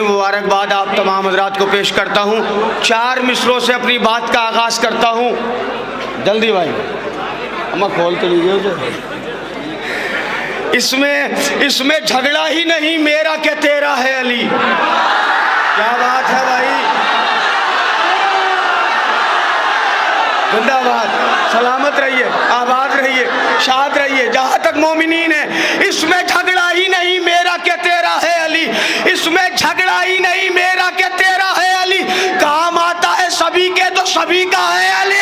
मुबारकबाद आप तमाम हजरात को पेश करता हूँ। 4 मिसरों से अपनी बात का आगाज़ करता हूँ। जल्दी भाई, अम्मा खोल तो लीजिए उसे। इसमें झगड़ा ही नहीं मेरा क्या तेरा है अली। क्या बात है भाई, जिंदाबाद, सलामत रहिए, आबाद रहिए, शाद रहिए जहाँ तक मोमिनीन है। इसमें झगड़ा ही नहीं मेरा क्या तेरा है अली, इसमें झगड़ा ही नहीं मेरा क्या तेरा है अली। काम आता है सभी के तो सभी का है अली।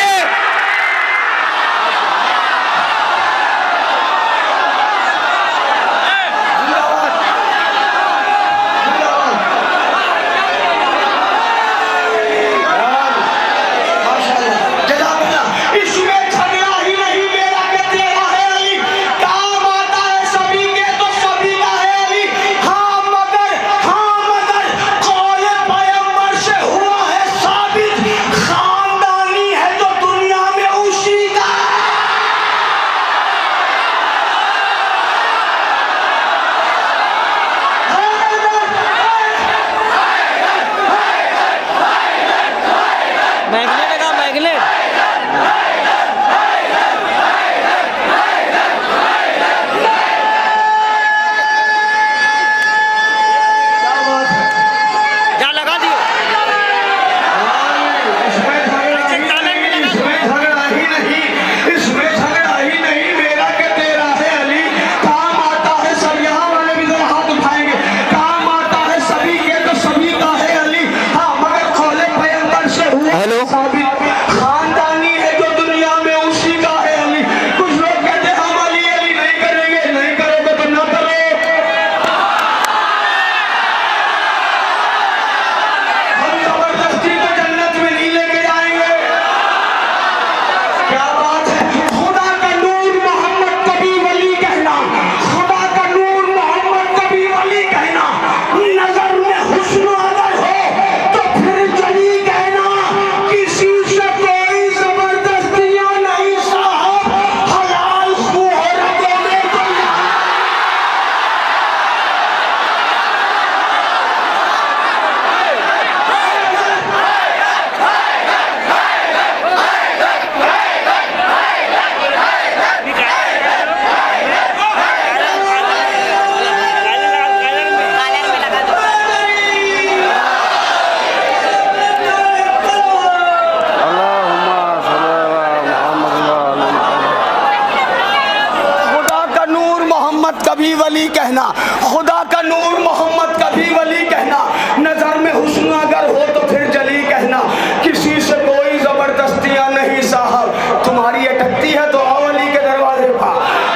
कभी वली कहना, खुदा का नूर मोहम्मद कभी वली कहना, नजर में हुस्न अगर हो तो फिर जली कहना, किसी से कोई जबरदस्तियां नहीं साहब, तुम्हारी अटकती है तो आओ अली के दरवाजे पर,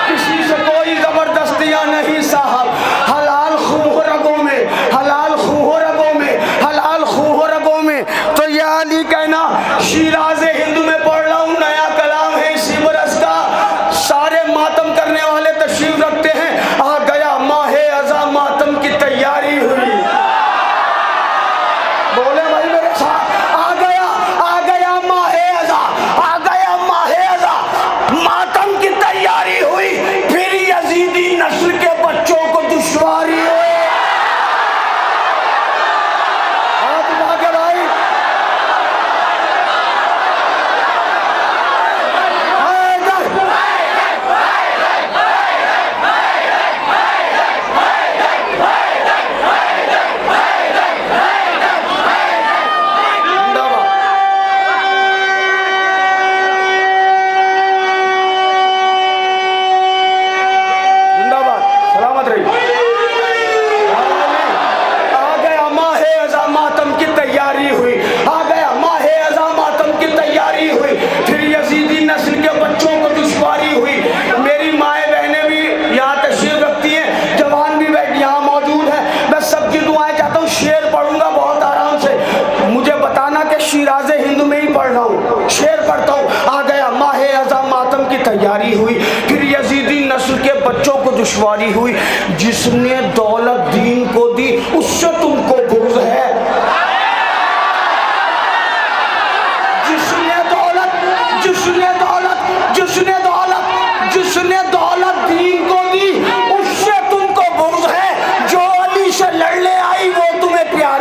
किसी से कोई जबरदस्तियां नहीं साहब, हलाल खूह रगों में, हलाल खूह रगों में, हलाल खूह रगों में, तो ये अली कहना। शिराज़े हिंद में पढ़ रहा हूँ, नया कलाम है इसी बरस का, सारे मातम करने वाले तशरीफ रखते हैं। आ गया माहे अज़ा, मातम की तैयारी हुई, बोले भाई मेरे साथ, आ गया माहे अज़ा, आ गया माहे अज़ा, मातम की तैयारी हुई, फिर यजीदी नस्ल के बच्चों को दुश्वारी हुई। हाथ उठा के भाई, शिराज़े हिंद में ही पढ़ रहा हूँ, शेर पढ़ता हूँ। आ गया माहे अज़ा, मातम की तैयारी हुई, फिर यजीदी नस्ल के बच्चों को दुश्वारी हुई, जिसने दौलत दीन को दी उससे तुमको बुग़्ज़ है, जिसने दौलत जिसने दौलत जिसने दौलत जिसने दौलत दीन को दी उससे तुमको बुग़्ज़ है, जो अली से लड़ने आई वो तुम्हें प्यार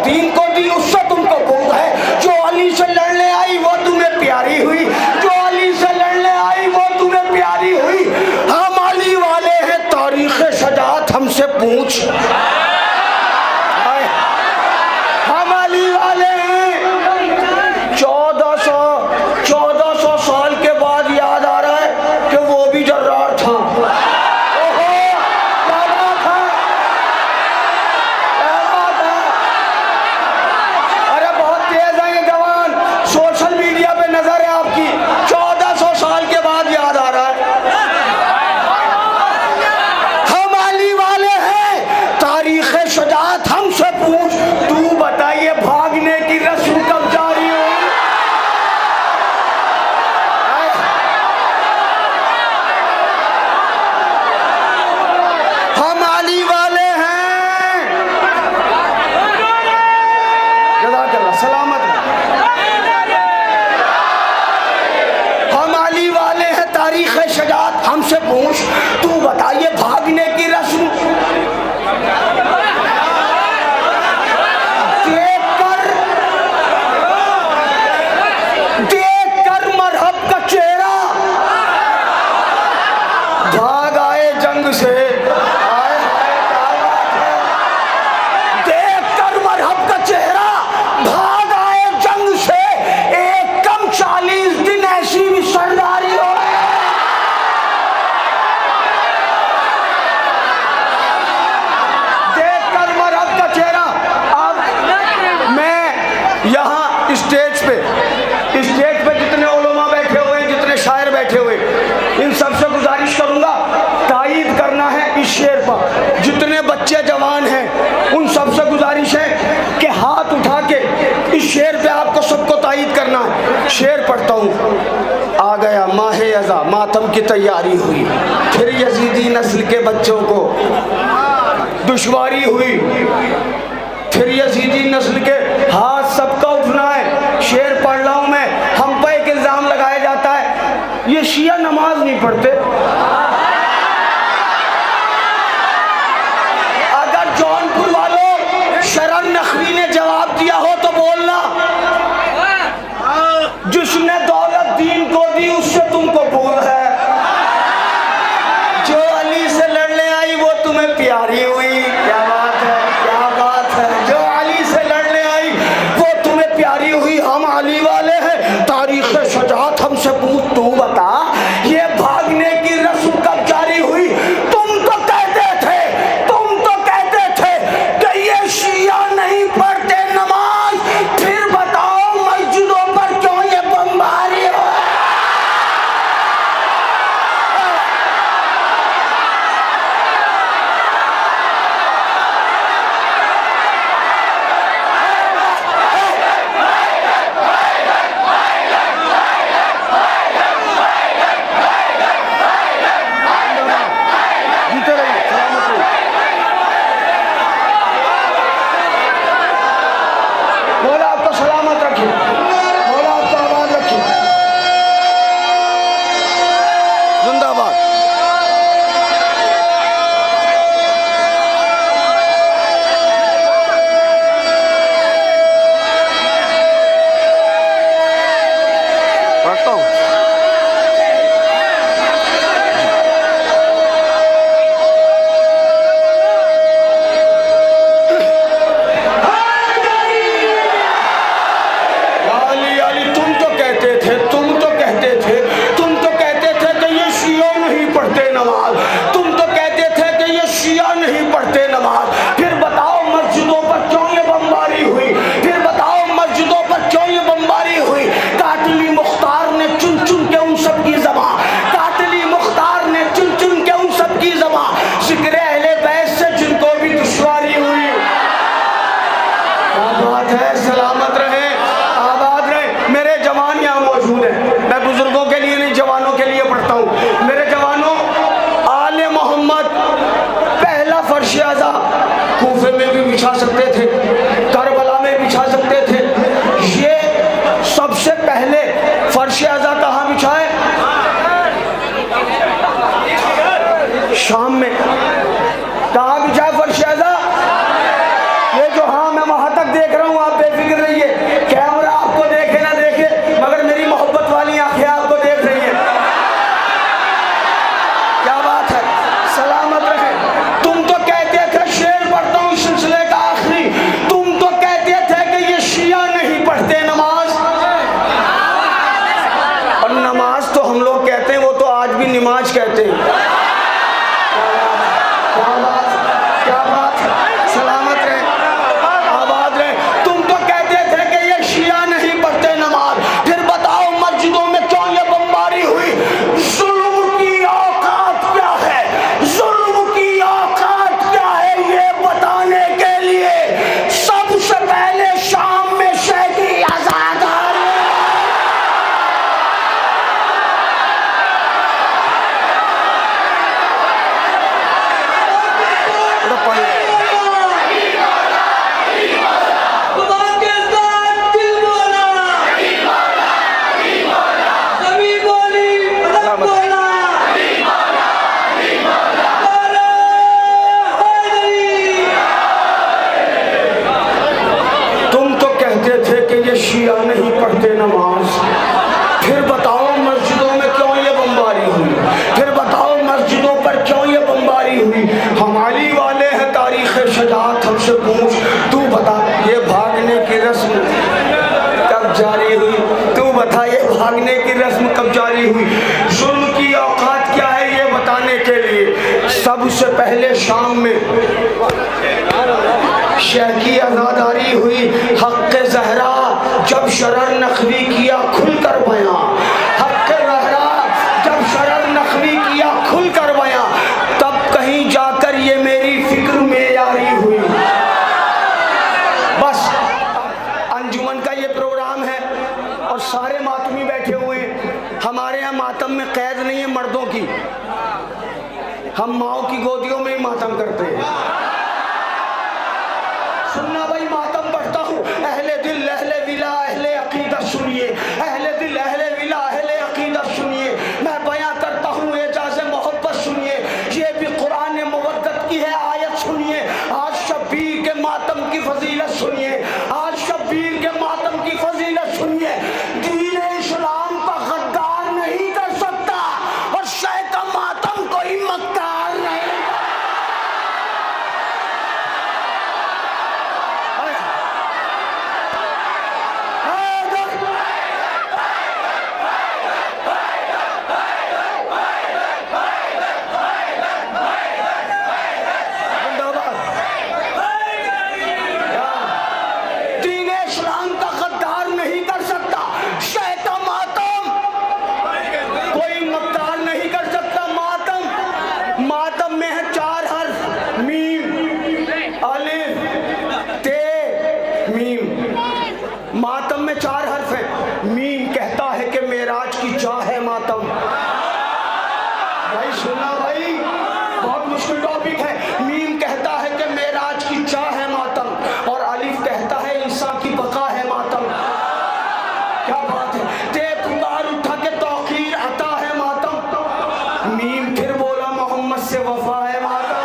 दीन को दी उससे तुमको बुग़्ज़ है। जो अली से लड़ने आई वो तुम्हें प्यारी हुई, जो अली से लड़ने आई वो तुम्हें प्यारी हुई। हम अली वाले हैं तारीख़ शजाअत हमसे पूछ। हम अली वाले हैं। 1400 साल के बाद याद आ रहा है कि वो भी जर्रार था। हमसे पूछ, तू बताइए भागने की रस्म देखकर मरहब का चेहरा भाग आए जंग से। देखकर मरहब का चेहरा भाग आए जंग से। एक कम 40 दिन ऐसी भी सरदारी हो। स्टेज पे जितने उलमा बैठे हुए हैं, जितने शायर बैठे हुए, इन सबसे गुजारिश करूंगा तायीद करना है इस शेर पर। जितने बच्चे जवान हैं उन सबसे गुजारिश है कि हाथ उठा के इस शेर पे आपको सबको तायीद करना है। शेर पढ़ता हूँ। आ गया माहे अज़ा, मातम की तैयारी हुई, फिर यजीदी नस्ल के बच्चों को दुश्वारी हुई, फिर यजीदी नस्ल के हाथ सबका उठना है। शेर पढ़ रहा हूं मैं। हम पे एक इल्जाम लगाया जाता है ये शिया नमाज नहीं पढ़ते। अगर जौनपुर वालों शरण नकवी ने जवाब दिया हो तो बोलना। जिसने दौलत दीन को दी उससे तुमको बुग़्ज़ है। जो अली से लड़ने आई वो तुम्हें प्यारी हुई। क्या बात है, क्या बात है। जो अली से लड़ने आई वो तुम्हें प्यारी हुई। हम अली वाले हैं तारीख़ शजाअत हमसे पूछ, तू बता ये भागने की रस्म कब जारी हुई। तुम तो कहते थे कि ये शिया नहीं पढ़ते नमाज, फिर बताओ मस्जिदों पर क्यों ये बमबारी हो। मौला आपको सलामत रखे, मौला आपको आबाद रखे। जिंदाबाद। पढ़ता हूँ। तुम तो कहते थे कि ये शिया नहीं पढ़ते नमाज, फिर बताओ मस्जिदों पर क्यों ये बमबारी हुई। फिर बताओ मस्जिदों पर क्यों ये बमबारी हुई। कातिली मुख्तार ने चुन चुन के उन सब की ज़बां, कातिली मुख्तार ने चुन चुन के उन सब की ज़बां, ज़िक्र अहले बैत से जिनको भी दुश्वारी हुई। क्या बात है, सलामत रहे, आबाद रहे। मेरे जवान यहाँ मौजूद हैं। मैं बुजुर्गों के लिए नहीं जवानों के लिए पढ़ता हूँ। मेरे जवानों, आले मोहम्मद पहला फर्श अज़ा कूफे में भी बिछा सकते थे, करबला में बिछा सकते थे। ये सबसे पहले फर्श अज़ा कहाँ बिछाए? शाम में। कहाँ बिछाए फर्श अज़ा? ये जो, हाँ मैं वहां तक देख रहा कहते हैं। क्या बात, सलामत रहे, आबाद रहे। तुम तो कहते थे कि ये शिया नहीं पढ़ते नमाज, फिर बताओ मस्जिदों में क्यों ये बमबारी हुई? जुल्म की औकात क्या है, जुल्म की औकात क्या है, ये बताने के लिए सबसे पहले शाम में शहदी आजाद आ रहे। शिया नहीं पढ़ते नमाज, फिर बताओ मस्जिदों में क्यों ये बमबारी हुई, फिर बताओ मस्जिदों पर क्यों ये बमबारी हुई। हमारी वाले हैं तारीख शजात, हमसे पूछ, तू बता ये भागने की रस्म कब जारी हुई, तू बता ये भागने की रस्म कब जारी हुई। जुल्म की औकात क्या है ये बताने के लिए सबसे पहले शाम में शह की आज़ादारी हुई। हक़ ज़हरा जब शरर नखवी किया खुलकर बयां, हक़ ज़हरा जब शरर नखवी किया खुलकर बयां, तब कहीं जाकर ये मेरी फिक्र में यारी हुई। बस अंजुमन का ये प्रोग्राम है और सारे मातमी बैठे हुए हैं। हमारे यहाँ मातम में कैद नहीं है मर्दों की, हम माओ की गोदियों में ही मातम करते हैं। सुनना भाई, मातम पढ़ता हूँ, अहले दिल अहले विला अहले अकीदत सुनिए, अहले दिल अहले विला अहले अकीदत सुनिए। मैं बयां करता हूँ एजाज़ मोहब्बत सुनिए, ये भी कुरान मुवद्दत की है आयत सुनिए। आज शब्बीर के मातम की फजीलत सुनिए, आज शब्बीर के मातम की फजीलत सुनिए। दीन इस्लाम का गद्दार नहीं कर सकता और शह का मातम कोई मक्कार नहीं। मातम में 4 हर्फ है। मीम कहता है कि मेराज की चाह है मातम। भाई सुनना भाई, बहुत मुश्किल टॉपिक है। मीम कहता है कि मेराज की चाह है मातम और अलिफ कहता है इंसान की बका है मातम। क्या बात है, ते पुकार उठा के तौकीर अता है मातम। मीम फिर बोला मोहम्मद से वफा है मातम।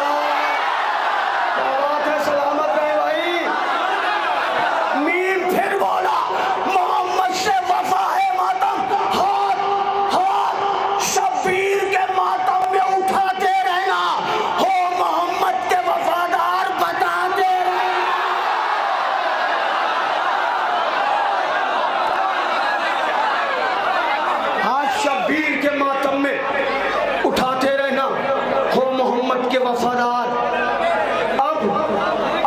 क्या बात है, सलामत रहे भाई। मीम फिर बोला मोहम्मद से वफा है मातम। हाथ हाथ शब्बीर के मातम में उठाते रहना, हो मोहम्मद के वफादार बताते रहना। हाथ शब्बीर के मातम में उठाते रहना, हो मोहम्मद के वफादार।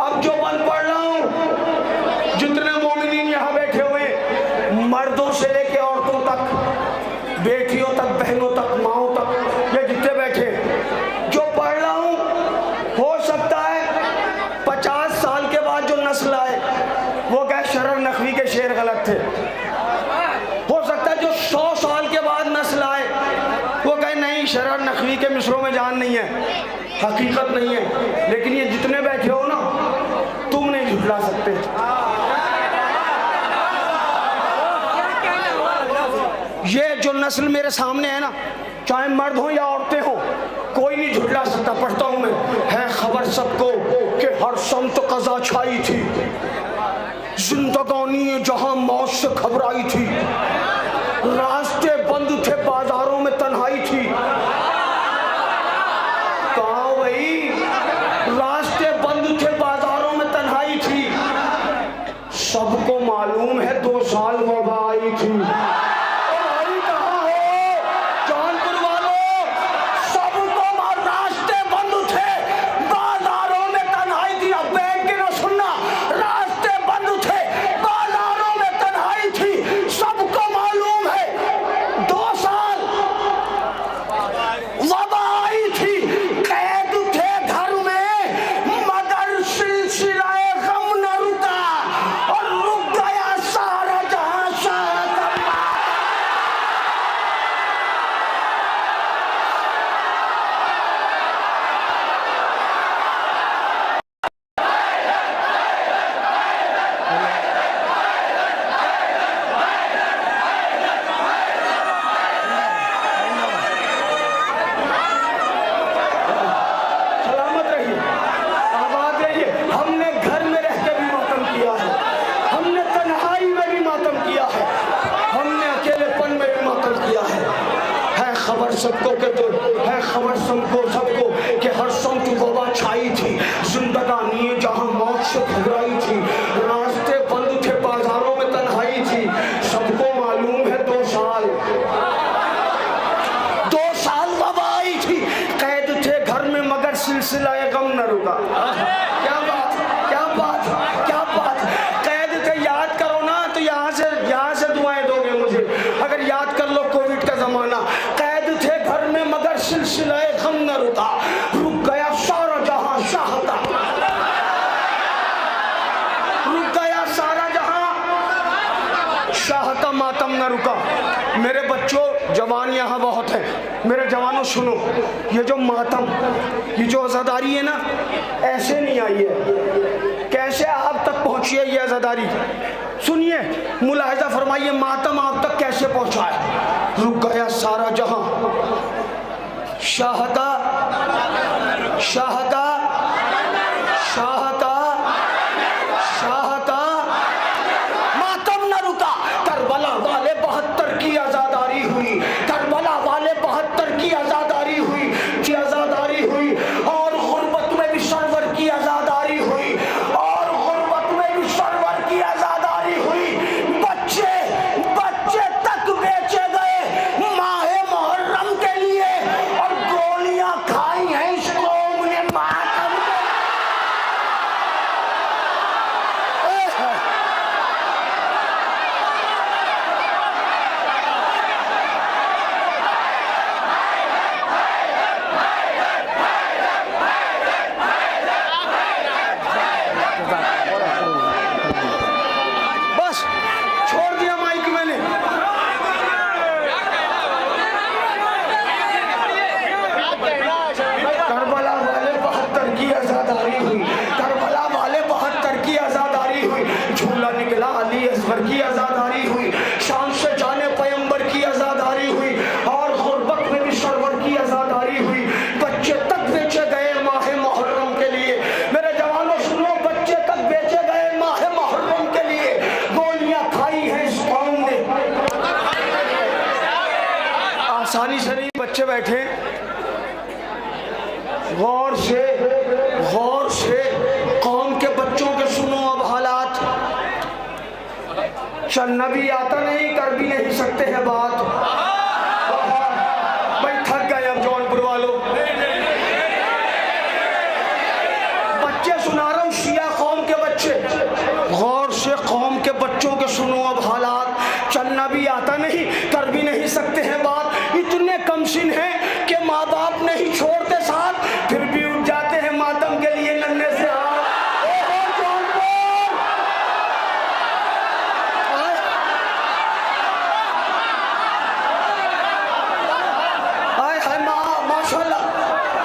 अब जो बन पढ़ रहा हूं, जितने मोमिनीन यहाँ बैठे हुए, मर्दों से लेके औरतों तक, बेटियों तक, बहनों तक, माओं तक, ये जितने बैठे, जो पढ़ रहा हूं, हो सकता है 50 साल के बाद जो नस्ल आए वो कहे शरर नकवी के शेर गलत थे। हो सकता है जो 100 साल के बाद नस्ल आए वो कहे नहीं, शरर नकवी के मिसरों में जान नहीं है, हकीकत नहीं है। लेकिन ये जितने बैठे हो ना, तुम नहीं झुठला सकते। ये जो नस्ल मेरे सामने है ना, चाहे मर्द हो या औरतें हो, कोई नहीं झुठला सकता। पढ़ता हूं मैं, है खबर सबको कि हर संत कज़ा छाई थी, जिंदगानी जहां मौत से घबराई थी, रास्ते बंद थे, बाजारों में तन्हाई थी। कहा भाई, रास्ते बंद थे, बाजारों में तन्हाई थी, सबको मालूम है 2 साल वबा आई थी। भाई कहाँ हो जौनपुर वालों, सबको के तो है खबर सबको सबको कि हर समत वबा छाई थी, जिंदगानी जहां मौत से घबराई थी, रास्ते बंद थे, बाजारों में तन्हाई थी। सबको मालूम है 2 साल वबा आई थी, कैद थे घर में मगर सिलसिला गम न रुका। क्या बात, क्या बात, क्या बात। कैद थे, याद करो ना तो यहाँ से दुआएं दोगे मुझे अगर याद कर लो कोविड का जमाना। कैद थे घर में मगर सिलसिला गम न रुका, रुक गया सारा जहां चाहता, रुक गया सारा जहां चाहता, मातम न रुका। मेरे बच्चों, जवान यहाँ बहुत है, मेरे जवानों सुनो, ये जो मातम, ये जो आज़ादारी है ना, ऐसे नहीं आई है। कैसे आप तक पहुंची है ये आज़ादारी? सुनिए, मुलाहिजा फरमाइए, मातम आप तक कैसे पहुंचा है। रुक गया सारा जहां शाहता शाहता शाहता शाहता, मातम न रुका। करबला वाले 72 की आज़ादारी हुई, करबला वाले 72 की आज़ादारी हुई, की आज़ादारी हुई। और गुर्बत में भी सरवर की आज़ादारी हुई, और गुर्बत में भी सरवर की आज़ादारी हुई। बच्चे बच्चे तक बेचे गए माहे मुहर्रम के लिए, और गोलियां खाई हैं इस कौम ने मातम के। बस छोड़ दिया माइक मैंने। करबला वाले 72 की आज़ादारी हुई, करबला वाले 72 की आज़ादारी हुई। झूला निकला अली असगर की आज़ादारी हुई, शाम से जाने पैगंबर की आज़ादारी हुई, और गुर्बत में भी सरवर की आज़ादारी हुई। बच्चे तक बेचे गए माहे मुहर्रम के लिए। मेरे जवानों सुनो, बच्चे तक बेचे गए माहे मुहर्रम के लिए। गोलियां खाई हैं इस कौम ने। आसानी से नहीं, बच्चे बैठे, गौर से कौम के बच्चों के सुनो अब हालात। चलना भी आता नहीं, कर भी नहीं सकते हैं बात। भाई थक गए अब जौनपुर वालों। बच्चे सुना रहा हूँ, शिया कौम के बच्चे, गौर से कौम के बच्चों के सुनो अब हालात। चलना भी आता नहीं, कर भी नहीं सकते हैं बात। इतने कमसिन हैं कि माँ बाप नहीं छोड़ते साथ, फिर भी उठ जाते हैं मातम के लिए नन्हे से हाथ। माशाल्लाह,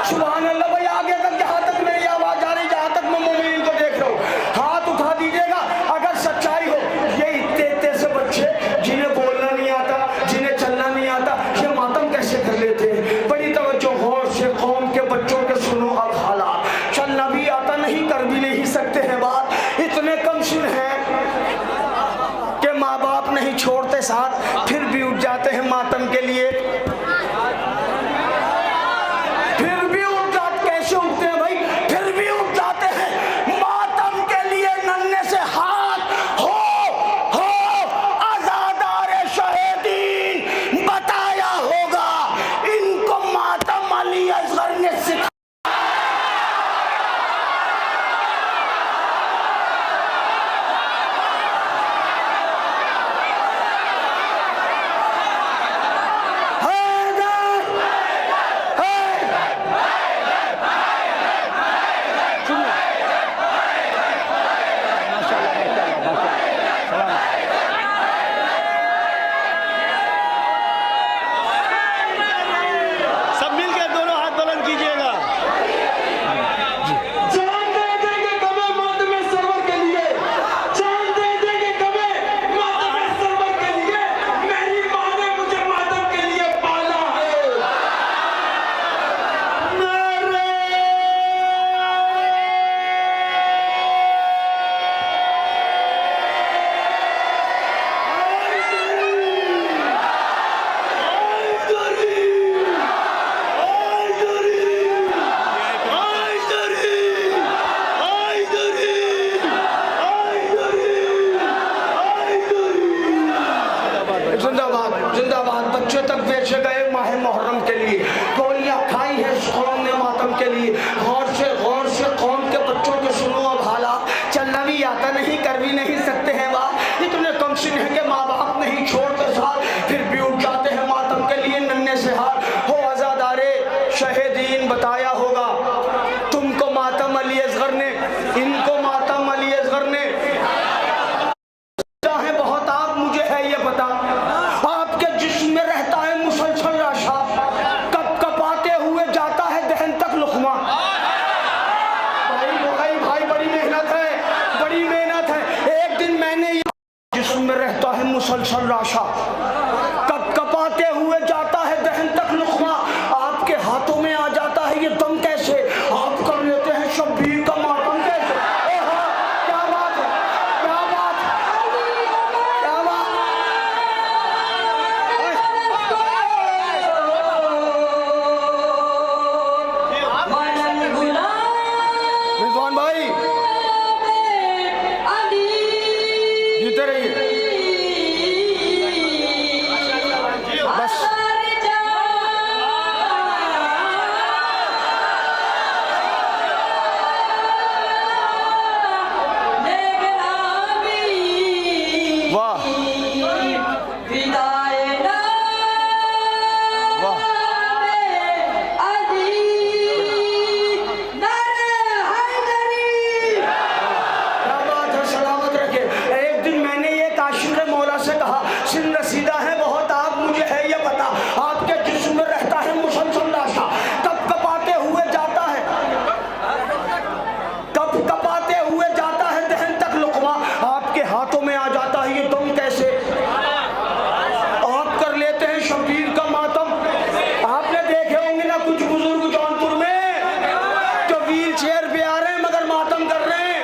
सुभान अल्लाह। भाई आगे तक, जहाँ तक मेरी आवाज आ रही, जहाँ तक मैं मोमिन को देख रहा हूँ, हाथ उठा दीजिएगा अगर सच्चाई हो। ये इतने से बच्चे जिन्हें बोलना नहीं आता, जिन्हें चलना नहीं आता, ये मातम कैसे कर लेते हैं? बड़ी तवज्जो, गौर से कौम के बच्चों के सुनो अब हालात। चलना भी आता नहीं, कर भी नहीं सकते हैं बात। इतने कमसिन हैं कि माँ बाप नहीं छोड़ते साथ, फिर भी उठ जाते हैं मातम के लिए। फिर भी उठ जाते, कैसे उठते हैं भाई? फिर भी उठ जाते हैं मातम के लिए नन्हे से हाथ। हो आज़ादारे शहीदीन, बताया होगा इनको मातम अली असगर ने सिखाया। सब मिलकर दोनों हाथ बुलंद कीजिएगा। हो अज़ादारे शहीदीन बताया होगा। तुमको मातम अली असगर ने, इनको मातम अली असगर ने चाहे बहुत, आप मुझे है ये पता। आपके जिस्म में रहता है मुसलसल राशा, कप कपाते हुए जाता है दहन तक लुक़मा। भाई बड़ी मेहनत है, बड़ी मेहनत है। एक दिन मैंने जिस्म में रहता है मुसलसल राशा, कप कपाते हुए जाता है दहन तक लुक़मा। आपके हाथों में आ जाता है ये दम कैसे, आप कर लेते हैं शब्बीर का मातम कैसे। क्या बात है, क्या बात, क्या बात। रिजवान भाई जीते रहिए। बस वाह वाह, क्या बात है, सलामत रखे। एक दिन मैंने ये आशिक़ मौला से कहा, सिन रसीदा है बहुत, आप मुझे है ये पता। आपके जिस्म में रहता है मुसलसल राशा, कप कपाते हुए जाता है, कप कपाते हुए जाता है दहन तक लुक़मा। आपके हाथों में आ जाता है ये दम कैसे, आप कर लेते हैं शब्बीर का मातम। आपने देखे होंगे ना कुछ बुजुर्ग जौनपुर में जो व्हील चेयर पे आ रहे हैं मगर मातम कर रहे हैं।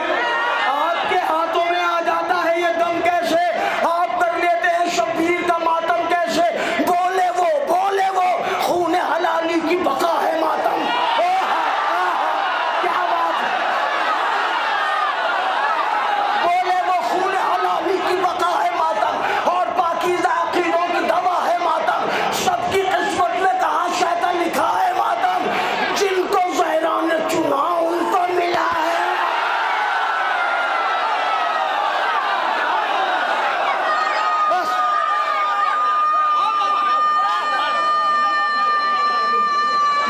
आपके हाथों में आ जाता है ये दम कैसे, आप कर लेते हैं शब्बीर का मातम कैसे। बोले वो खून हलाली की बका है मातम। क्या बात है, बोले वो खून हलाली की बका है मातम, और पाकीज़ा अक़ीदों की दवा है मातम। सबकी किस्मत में कहाँ शैतान लिखा है मातम, जिनको ज़हरा ने चुना उनको मिला है। बस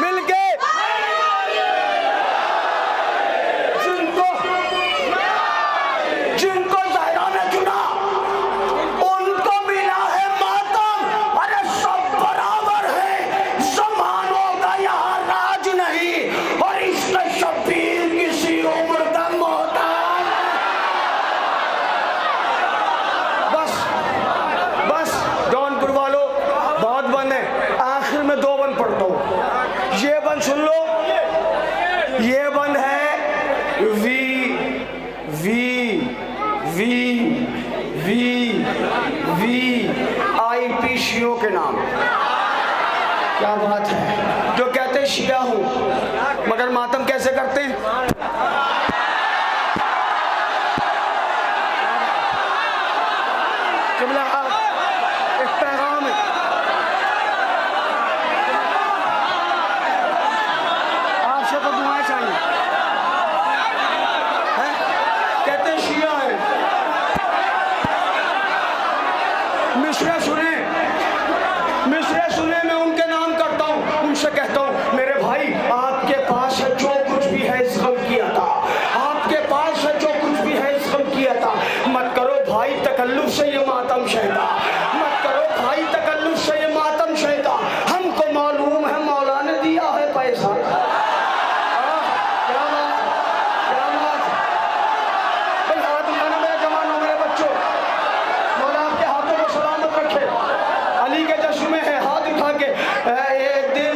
मिल के जिनको ज़हरा ने चुना उनको मिला है मातम। अरे सब बराबर है, ज़मानों का यहाँ राज नहीं, और इसका शब्बीर किसी उम्र का मोहताज। बस जौनपुर वालों, बहुत बंद है, आखिर में दो बंद पढ़ता हूँ। ये बंद सुन लो, ये बंद है वी IP शियों के नाम। क्या बात है, जो कहते हैं शिया हूँ मगर मातम कैसे करते हैं। किबला एक पैगाम है, आपसे तो दुआएं चाहिए हैं? कहते हैं शिया है। मिसरे सुने मैं उनके नाम करता हूँ, उनसे कहता हूँ मेरे भाई आपके पास है जो कुछ भी है इस गम की अता, आपके पास है जो कुछ भी है इस गम की अता। मत करो भाई तकल्लुफ से ये मातम शहदा, मत करो भाई तकल्लुफ से ये मातम शहदा। हमको मालूम है मौला ने दिया है पैसा। क्या बात, क्या बात। भाई हाथ उठाना मेरे जवानों, मेरे बच्चों, मौला आपके हाथों को सलामत रखे। अली के जश्न में है, हाथ उठा के। एक दिन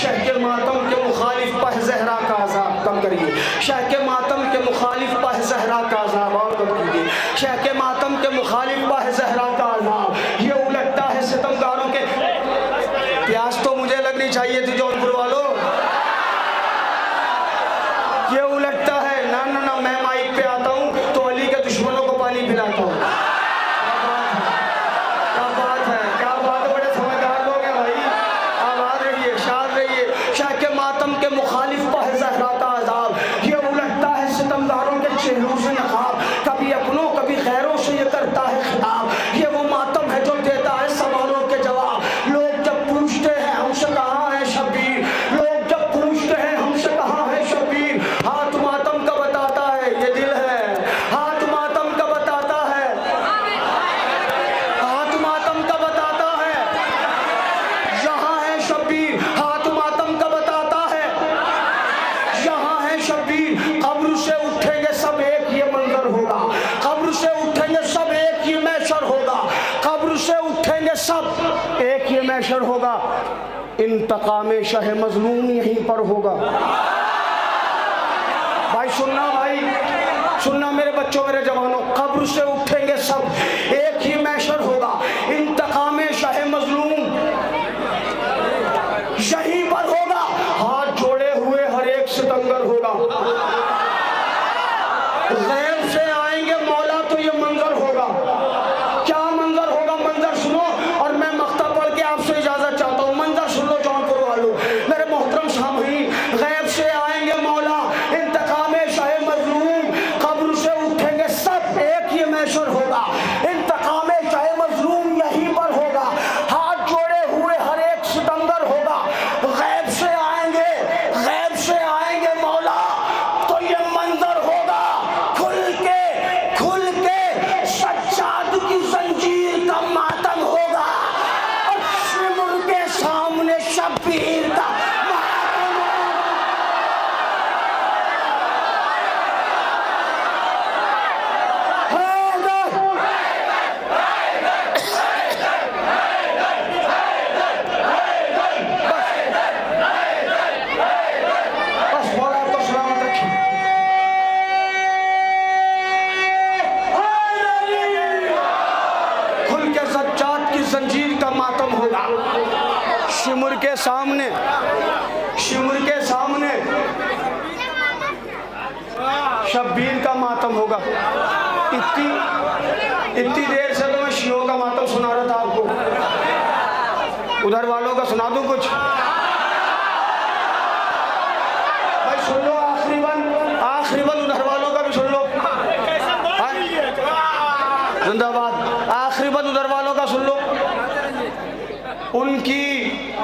शह के मातम के मुखालिफ पह जहरा का अजाब कम करिए, शह के मातम के मुखालिफ पह जहरा का अजाब और कम कीजिए, शह के मातम के मुखालिफ पह जहरा का अजाब। ये उलटता है सितमगारों के। प्यास तो मुझे लगनी चाहिए थी जौनपुर वालों, ये उलटता है। ना ना ना, मैं माइक पे आता हूँ तो अली के दुश्मनों को पानी पिलाता हूँ। क्या बात है, क्या बात है, बड़े समझदार लोग हैं भाई। आबाद रहिए, शाद रहिए। शाह के मातम के मुखालिफ पह ज़हरा का अज़ाब, ये उलटता है सितमगारों के चेहरों से नकाब। कभी अपनों कभी गैरों से ये करता है खिताब। ये वो मातम है जो देता है सवालों के जवाब। लोग जब पूछते हैं हमसे कहाँ है शब्बीर, लोग जब पूछते हैं हमसे कहाँ है शब्बीर, हाथ मातम का बताता है ये दिल है, हाथ मातम का बताता है, हाथ मातम का बताता है यहाँ है शब्बीर, हाथ मातम का बताता है यहाँ है शब्बीर। कब्र से उठेंगे सब एक ये मंजर होगा, कब्र से उठेंगे सब एक ये मैशर होगा, कब्र से उठेंगे सब एक ये मैशर होगा। इंतकाम शह मजलूम यहीं पर होगा। भाई सुनना, भाई सुनना मेरे बच्चों, मेरे जवानों, कब्र से उठेंगे सब एक ही मैशर होगा। इंतकाम शह मजलूम यहीं पर होगा। हाथ जोड़े हुए हर एक सितमगर होगा। गैब से आएंगे मौला तो ये मंजर होगा। क्या मंजर होगा, मंजर सुनो। और मैं मख्ता पढ़ के आपसे इजाजत चाहता हूँ। मंजर सुन लो जौनपुर वालों, मेरे मोहतरम सामईन। गैब से आएंगे मौला, इंतकाम शाह मजलूम, कब्र से उठेंगे सब एक ये मैशर होगा। इंतकाम शाह मजलूम यहीं पर होगा। हाथ जोड़े हुए हर एक सितमगर होगा। गैब से आएंगे, गैब से आएंगे मौला तो ये मंजर होगा। खुल के सज्जाद की जंजीर का मातम होगा और शिमुर के सामने शब्बीर का मातम बस मौला आपको सलामत रखे। खुल के सज्जाद की जंजीर का मातम होगा। शिमुर के सामने, शिमुर के सामने शब्बीर का मातम होगा। इतनी देर से तो मैं शियों का मातम सुना रहा था आपको, उधर वालों का सुना दूं कुछ? भाई सुन लो, आखिरी बन उधर वालों का भी सुन लो। जिंदाबाद। आखिरी बन उधर वालों का सुन लो। उनकी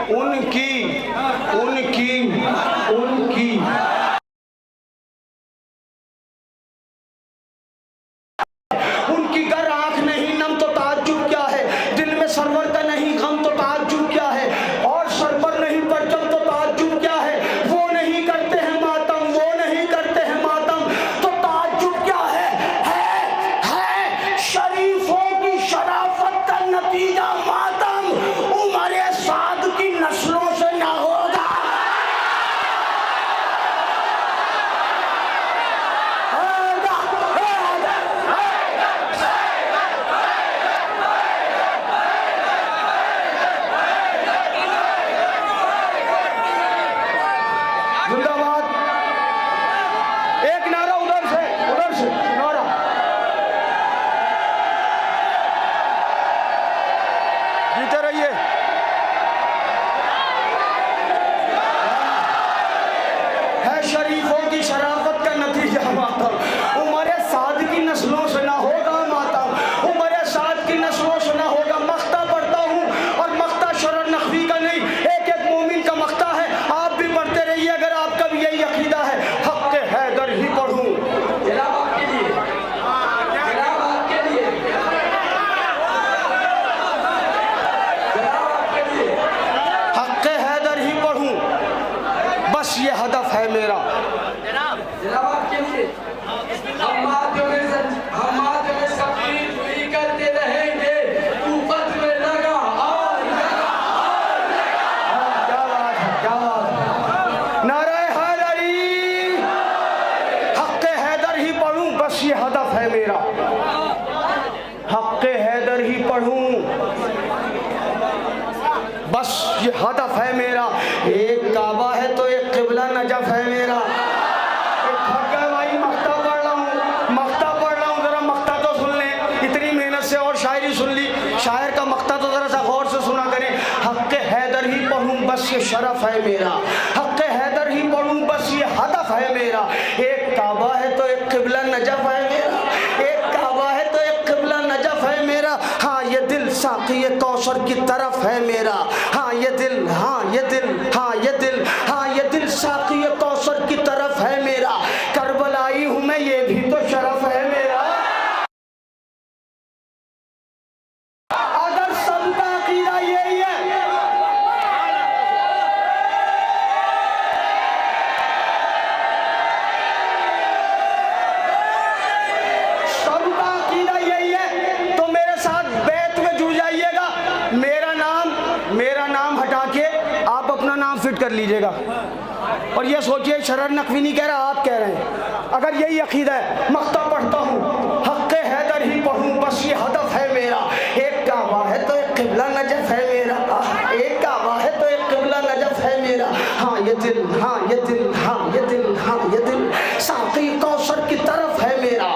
उनकी उनकी उनकी उनकी गर आंख नहीं नम तो ताज्जुब क्या है, दिल में सरवर का नहीं गम तो ताज्जुब क्या है, और सर पर नहीं परचम तो ताज्जुब क्या है। वो नहीं करते हैं मातम, वो नहीं करते हैं मातम तो ताज्जुब क्या है शरीफों की शराफत का नतीजा मातम उमरे साद की नस्लों से ना होगा। जिंदाबाद। एक नारा उधर से नारा। जीते रहिए। है शरीफों की शराफत का नतीजा मातम उमरे साद की नस्लों से ना होगा मातम, उमरे साद की नस्लों से ना होगा। मख्ता पढ़ता हूँ और मख्ता शरर नखवी का नहीं, एक एक मोमिन का मख्ता है। आप भी पढ़ते रहिए अगर आपका भी यही अकीदा है। हक के हैदर ही पढ़ूं हक के हैदर ही पढ़ूं, बस ये हदफ है मेरा। जनाब आपके लिए हम मातों में शब्बीर पूरी करते रहेंगे। तूफत में लगा और लगा और लगा। क्या बात है, क्या बात है। ये हदफ है मेरा। एक काबा है तो एक किबला नजफ है मेरा। भाई मक्ता पढ़ रहा हूँ, जरा मक्ता तो सुन लें। इतनी मेहनत से और शायरी सुन ली, शायर का मक्ता तो जरा सा गौर से सुना करें। हक़ हैदर ही पढ़ूं बस ये शरफ है मेरा, हक़ हैदर ही पढ़ूं बस ये हदफ है मेरा। एक काबा है तो एक किबला नजफ है मेरा, एक काबा है तो एक किबला नजफ है मेरा। हाँ ये दिल साक़ी कौसर की तरफ है मेरा। हाँ ये दिल, हाँ ये दिल, हाँ ये दिल, हाँ ये दिल साक़ी कौसर की तरफ है मेरा। करबलाई हूँ मैं ये भी तो शरफ है मेरा। अगर सबका अकीदा यही है, सबका अकीदा यही है तो मेरे साथ बैत में जुड़ जाइएगा। मेरा नाम हटा के आप अपना नाम फिट कर लीजिएगा और ये सोचिए शरर नकवी नहीं कह रहा, आप कह रहे हैं। अगर यही अकीदा है, मक्ता पढ़ता हूँ, हक़ हैदर ही पढ़ूँ बस ये हदफ है मेरा। एक काबा है तो एक किबला नजफ है मेरा, एक काबा है तो एक किबला नजफ है मेरा। हाँ ये दिल, हाँ ये दिल, हाँ ये दिल, हाँ ये दिल साक़ी कौसर की तरफ है मेरा।